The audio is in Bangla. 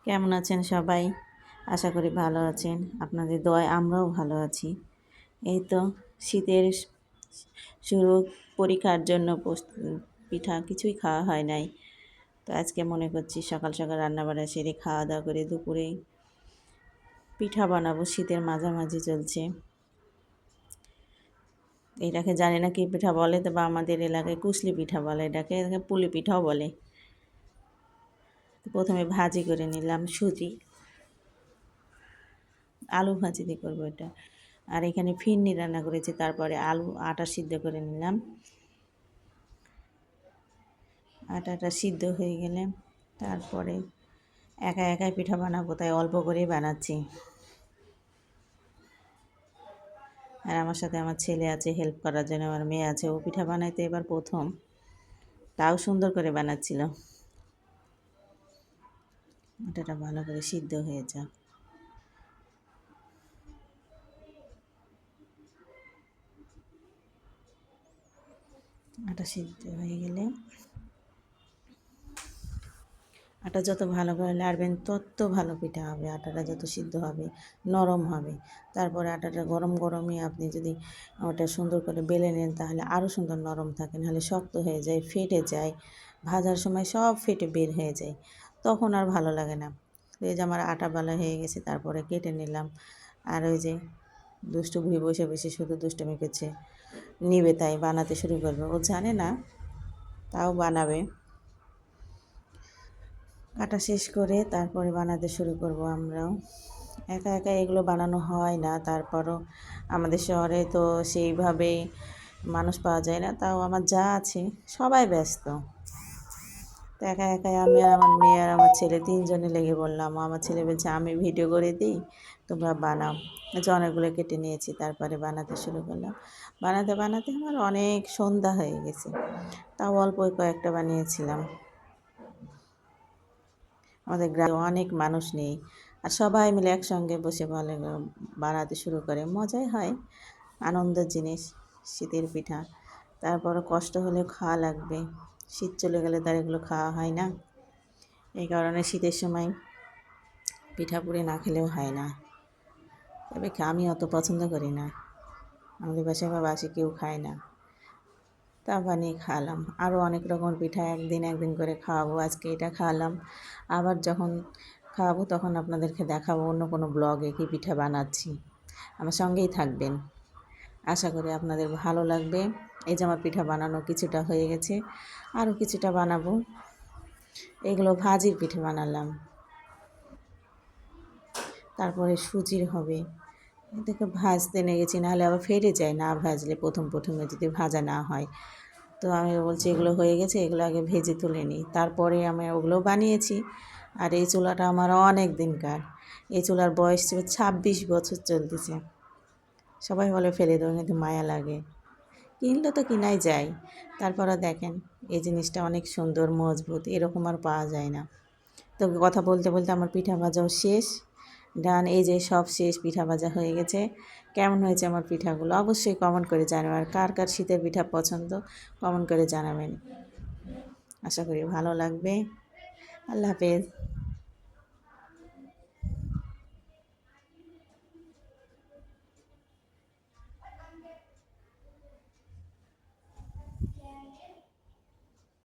কেমন আছেন সবাই? আশা করি ভালো আছেন। আপনাদের দোয়ায় আমরাও ভালো আছি। এই তো শীতের শুরু, পরীক্ষার জন্য পিঠা কিছুই খাওয়া হয় নাই। তো আজকে মনে করছি সকাল সকাল রান্নাবাড়া সেরে খাওয়া দাওয়া করে দুপুরে পিঠা বানাবো। শীতের মাঝামাঝি চলছে। এটাকে জানি না কি পিঠা বলে, তবে আমাদের এলাকায় কুশলি পিঠা বলে, এটাকে পুলি পিঠাও বলে। প্রথমে ভাজি করে নিলাম সুজি, আলু ভাজি দিয়ে করবো এটা। আর এখানে ফিরনি রান্না করেছি, তারপরে আটা সিদ্ধ করে নিলাম। আটাটা সিদ্ধ হয়ে গেলে তারপরে একা একাই পিঠা বানাবো, তাই অল্প করেই বানাচ্ছি। আর আমার সাথে আমার ছেলে আছে হেল্প করার জন্য, আমার মেয়ে আছে, ও পিঠা বানাইতে এবার প্রথম, তাও সুন্দর করে বানাচ্ছিল। আটাটা ভালো করে সিদ্ধ হয়ে যাক। আটা সিদ্ধ হয়ে গেলে, আটা যত ভালো করে নাড়বেন তত ভালো পিঠা হবে। আটাটা যত সিদ্ধ হবে, নরম হবে। তারপরে আটাটা গরম গরমই আপনি যদি ওটা সুন্দর করে বেলে নেন, তাহলে আরও সুন্দর নরম থাকে। নাহলে শক্ত হয়ে যায়, ফেটে যায়, ভাজার সময় সব ফেটে বের হয়ে যায়, তখন আর ভালো লাগে না। এই যে আমার আটা বেলা হয়ে গেছে, তারপরে কেটে নিলাম। আর ওই যে দুষ্টু ঘুরে বসে বসে শুধু দুষ্টুমি করছে, নিবে তাই বানাতে শুরু করবে। ও জানে না, তাও বানাবে। কাটা শেষ করে তারপরে বানাতে শুরু করব আমরাও। একা একা এগুলো বানানো হয় না, তারপরও আমাদের শহরে তো সেইভাবে মানুষ পাওয়া যায় না। তাও আমার যা আছে সবাই ব্যস্ত, তো একা একাই আমি আর আমার মেয়ে আর আমার ছেলে তিনজনে লেগে বললাম। আমার ছেলে বলছে আমি ভিডিও করে দিই, তোমরা বানাও। যে অনেকগুলো কেটে নিয়েছি, তারপরে বানাতে শুরু করলাম। বানাতে বানাতে আমার অনেক সন্ধ্যা হয়ে গেছে, তাও অল্প কয়েকটা বানিয়েছিলাম। আমাদের গ্রামে অনেক মানুষ নেই, আর সবাই মিলে একসঙ্গে বসে ভালো বানাতে শুরু করে, মজাই হয়, আনন্দের জিনিস শীতের পিঠা। তারপরে কষ্ট হলেও খাওয়া লাগবে, শীত চলে গেলে তার এগুলো খাওয়া হয় না। এই কারণে শীতের সময় পিঠা পুড়ে না খেলেও হয় না। তবে আমি অত পছন্দ করি না, আমাদের বাসায় বা বাসে কেউ খায় না, তা বানিয়ে খাওয়ালাম। আরও অনেক রকম পিঠা একদিন একদিন করে খাওয়াবো। আজকে এটা খাওয়ালাম, আবার যখন খাওয়াবো তখন আপনাদেরকে দেখাবো অন্য কোনো ব্লগে কী পিঠা বানাচ্ছি। আমার সঙ্গেই থাকবেন, আশা করি আপনাদের ভালো লাগবে। এই যে আমার পিঠা বানানো কিছুটা হয়ে গেছে, আরও কিছুটা বানাবো। এগুলো ভাজির পিঠে বানালাম, তারপরে সুজির হবে। এটাকে ভাজতে নিয়ে গেছি, নাহলে আবার ফেটে যায় না ভাজলে, প্রথমে যদি ভাজা না হয়। তো আমি বলছি এগুলো হয়ে গেছে, এগুলো আগে ভেজে তুলে নিই, তারপরে আমি ওগুলো বানিয়েছি। আর এই চুলাটা আমার অনেক দিনকার, এই চুলার বয়স 26 বছর চলতেছে। সবাই বলে ফেলে দেবো, কিন্তু মায়া লাগে, কিনলে তো কিনাই যায়। তারপরে দেখেন এই জিনিসটা অনেক সুন্দর মজবুত, এরকম আর পাওয়া যায় না। তো কথা বলতে বলতে আমার পিঠা ভাজাও শেষ, ডান। এই যে সব শেষ, পিঠা ভাজা হয়ে গেছে। কেমন হয়েছে আমার পিঠাগুলো অবশ্যই কমেন্ট করে জানাবেন। আর কার কার শীতের পিঠা পছন্দ কমেন্ট করে জানাবেন। আশা করি ভালো লাগবে। আল্লাহ হাফেজ।